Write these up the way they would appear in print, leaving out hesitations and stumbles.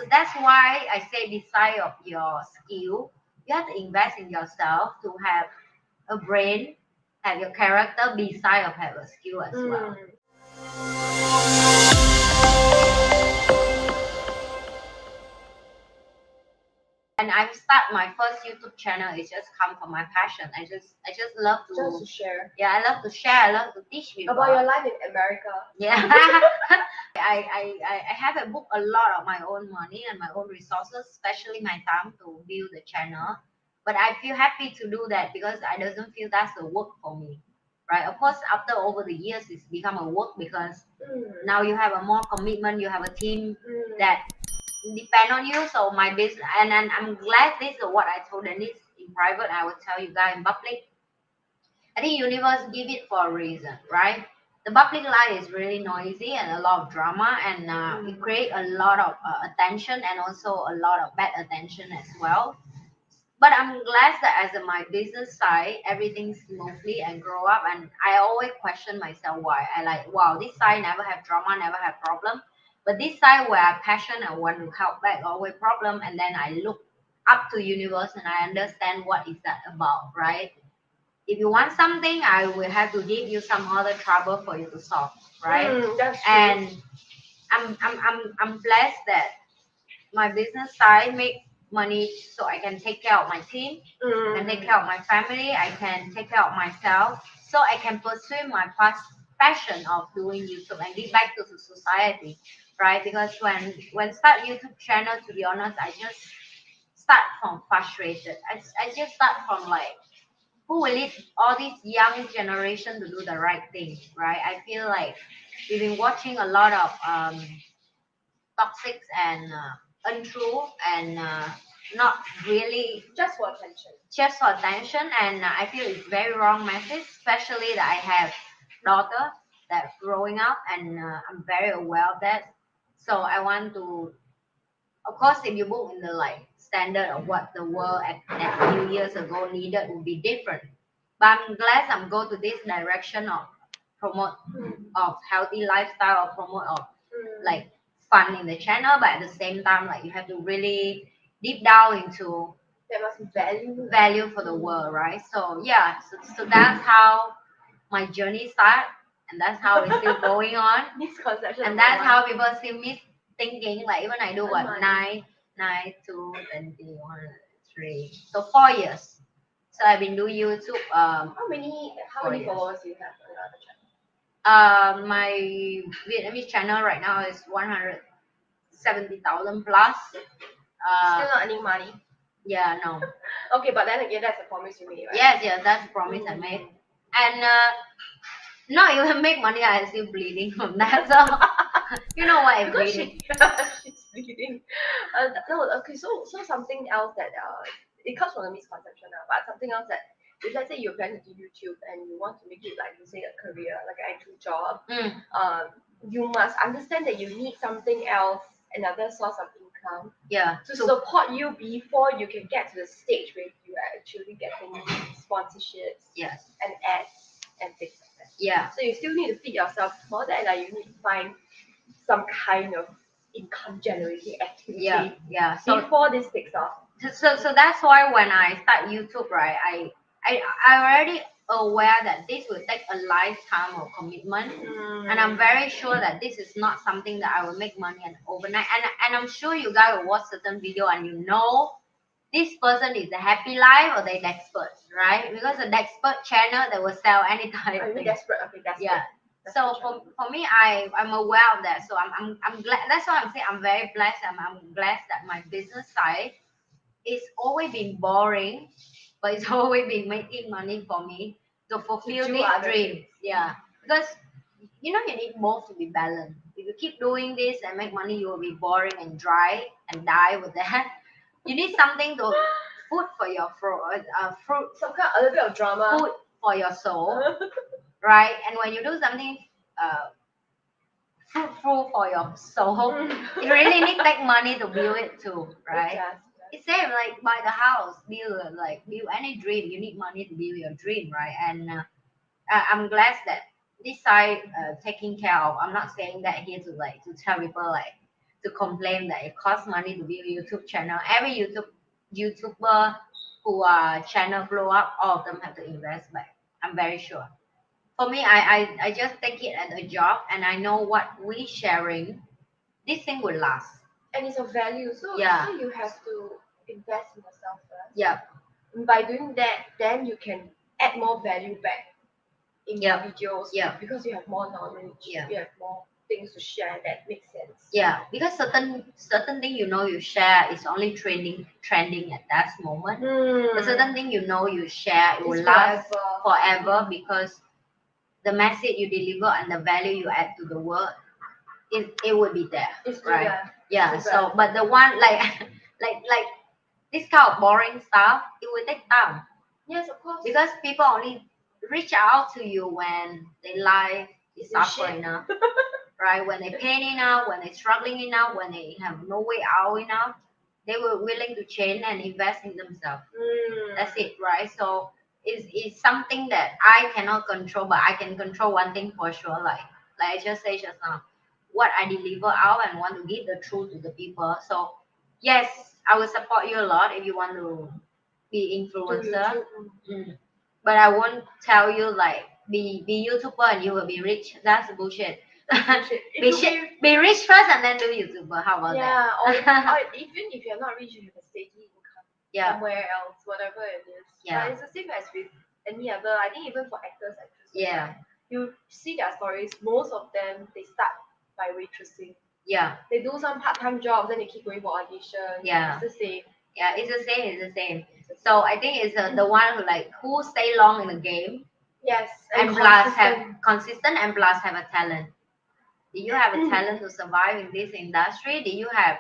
that's why I say beside of your skill, you have to invest in yourself to have a brain, have your character beside of have a skill as well. And I start my first YouTube channel. It just come from my passion. I just love to share. Yeah, I love to share. I love to teach people About your life in America. Yeah. I haven't booked a lot of my own money and my own resources, especially my time to build the channel. But I feel happy to do that because I doesn't feel that's the work for me. Right? Of course, after over the years, it's become a work because now you have a more commitment, you have a team that depend on you. So my business, and I'm glad this is what I told Denise in private. I will tell you guys in public. I think universe give it for a reason, right? The public life is really noisy and a lot of drama, and it create a lot of attention and also a lot of bad attention as well. But I'm glad that as my business side, everything smoothly and grow up. And I always question myself why I like, wow, this side never have drama, never have problem. But this side where I passion and want to help back always problem. And then I look up to universe and I understand what is that about, right? If you want something, I will have to give you some other trouble for you to solve, right? That's true. And I'm blessed that my business side make money so I can take care of my team, I can take care of my family, I can take care of myself, so I can pursue my passion of doing YouTube and give back to the society, right? Because when start YouTube channel, to be honest, I just start from frustrated. I just start from like who will lead all this young generation to do the right thing, right? I feel like we've been watching a lot of toxic and untrue and not really just for attention, and I feel it's very wrong message, especially that I have daughter that growing up, and I'm very aware of that. So I want to, of course, if you book in the like standard of what the world at that few years ago needed would be different. But I'm glad I'm go to this direction of promote of healthy lifestyle or promote of like fun in the channel, but at the same time like you have to really deep down into There must be value for the world, right? So yeah, so that's how my journey start, and that's how it's still going on, Misconception. and that's how people see me thinking like even I do what 9 to 21 3, so 4 years. So I've been doing YouTube. How many years. followers do you have on your other channel? My Vietnamese channel right now is 170,000 plus. Still not earning money. Yeah, no. Okay, but then again, that's a promise you made, right? Yes, that's a promise I made. And not even make money, I'm still bleeding from that. So you know why I'm bleeding? She's bleeding. No, okay. So something else that it comes from a misconception, but something else that if let's say you're planning to do YouTube and you want to make it like you say a career, like an actual job, you must understand that you need something else, another source of income, to support you before you can get to the stage where you are actually getting sponsorships, and ads and things like that. Yeah. So you still need to feed yourself for that, like you need to find some kind of income generating activity. Yeah. So before this takes off. So that's why when I start YouTube, right, I already aware that this will take a lifetime of commitment, and I'm very sure that this is not something that I will make money and overnight. And I'm sure you guys will watch certain video and you know this person is a happy life or they desperate, right? Because a desperate channel they will sell anytime. Are you desperate? Okay, desperate. Yeah. So for me, I'm aware of that. So I'm glad. That's why I'm saying I'm very blessed. I'm glad that my business side it's always been boring, but it's always been making money for me to fulfill this dream. Yeah, because you need both to be balanced. If you keep doing this and make money, you will be boring and dry and die with that. You need something to food for your fruit, some kind a little bit of drama, food for your soul, right? And when you do something fruitful for your soul, you really need take money to build it too, right? It's same like buy the house, build any dream. You need money to build your dream, right? And I'm glad that this side taking care of. I'm not saying that here to tell people like to complain that it costs money to build a YouTube channel. Every YouTuber who are channel blow up, all of them have to invest back. I'm very sure. For me, I just take it as a job, and I know what we sharing. This thing will last. And it's a value. So Yeah. so you have to invest in yourself first. Yeah. And by doing that, then you can add more value back in your videos. Yeah. Because you have more knowledge. Yeah. You have more things to share that makes sense. Yeah, because certain thing you share is only trending at that moment. A certain thing you share it will It's last forever. forever because the message you deliver and the value you add to the world, it would be there, It's right? there. Yeah. It's So, but the one like this kind of boring stuff, it will take time Yes, of course. because people only reach out to you when their life is Your suffering shit. enough, right? When they're pain enough, when they're struggling enough, when they have no way out enough, they were willing to change and invest in themselves. That's it, right? So it's something that I cannot control, but I can control one thing for sure. Like I just said just now, what I deliver out and want to give the truth to the people. So yes, I will support you a lot if you want to be influencer. But I won't tell you like be YouTuber and you will be rich. That's bullshit. Be rich first and then do YouTuber. How about Yeah, that? or even if you're not rich, you have a steady income Yeah. somewhere else, whatever it is. Yeah. But it's the same as with any other. I think even for actors, actresses, Yeah. you see their stories. Most of them they start by waitressing. Yeah. They do some part-time jobs, then they keep going for audition. Yeah. It's the same. Yeah, it's the same. It's the same. So I think it's the one who stay long in the game Yes, and plus have consistent and plus have a talent. Do you have a talent to survive in this industry? Do you have?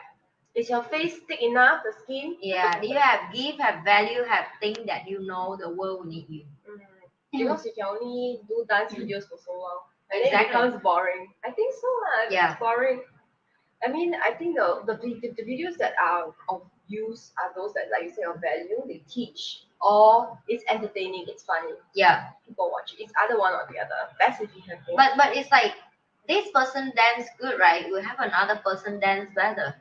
Is your face thick enough? The skin? Yeah. Do you have value, have things that you know the world will need you? Because you can only do dance videos for so long. And then it Exactly. becomes boring. I think so. Yeah. It's boring. I mean, I think the videos that are of use are those that, like you say, of value. They teach, or it's entertaining, it's funny. Yeah. People watch it. It's either one or the other. Best if you have both. But it's like this person dance good, right? We have another person dance better.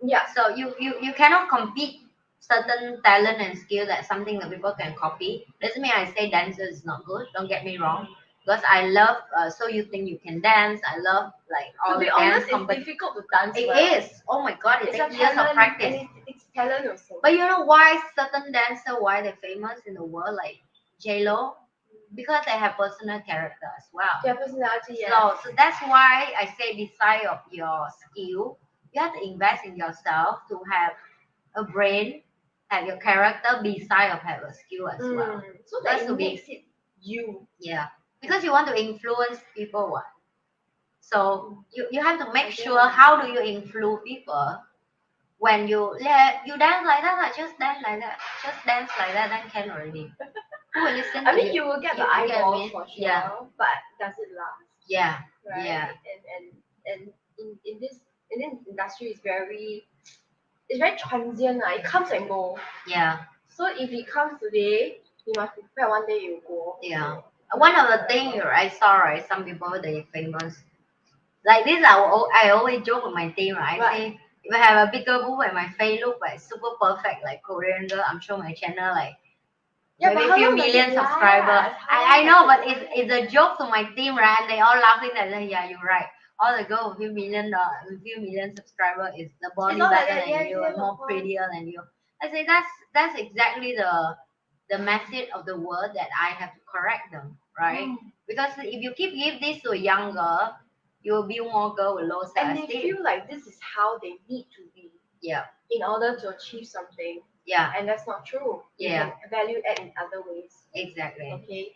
Yeah. So you cannot compete certain talent and skill that something that people can copy. Doesn't mean I say dancer is not good. Don't get me wrong. Because I love So You Think You Can Dance. I love like all To the be dance honest, it's difficult to dance. It well. is. Oh my god, it It's takes a years of talent, practice. and it's talent also. But you know why certain dancer why they're famous in the world like J-Lo? Because they have personal character as well. Their personality, yeah. So that's why I say beside of your skill, you have to invest in yourself to have a brain, have your character beside of have a skill as well. So that That's it to be- makes it you. Yeah. Because you want to influence people what? So you have to make Okay. sure how do you influence people. When you dance like that, just dance like that. Just dance like that, then can already. Who will listen I to mean, you? you will get the You get eyeballs me? for sure, Yeah. but does it last? Yeah. Right? Yeah. And in this industry is it's very transient. It comes and go. Yeah. So if it comes today, you must prepare one day it will go. Yeah. One of the things I saw, right, some people they famous. Like this, I always joke with my team, right? I say if I have a bigger boob and my face look like super perfect, like Korean girl, I'm sure my channel like maybe a few million subscribers. I know, but it's a joke to my team, right? And they all laughing that yeah, you're right. All the girl with few million subscribers is the body better than you, and more prettier than you. I say that's exactly the message of the world that I have to correct them, right? Because if you keep give this to a young girl, you will build more girl with low And self-esteem. they feel like this is how they need to be. Yeah. In order to achieve something. Yeah. And that's not true. You Yeah. can value add in other ways. Exactly. Okay.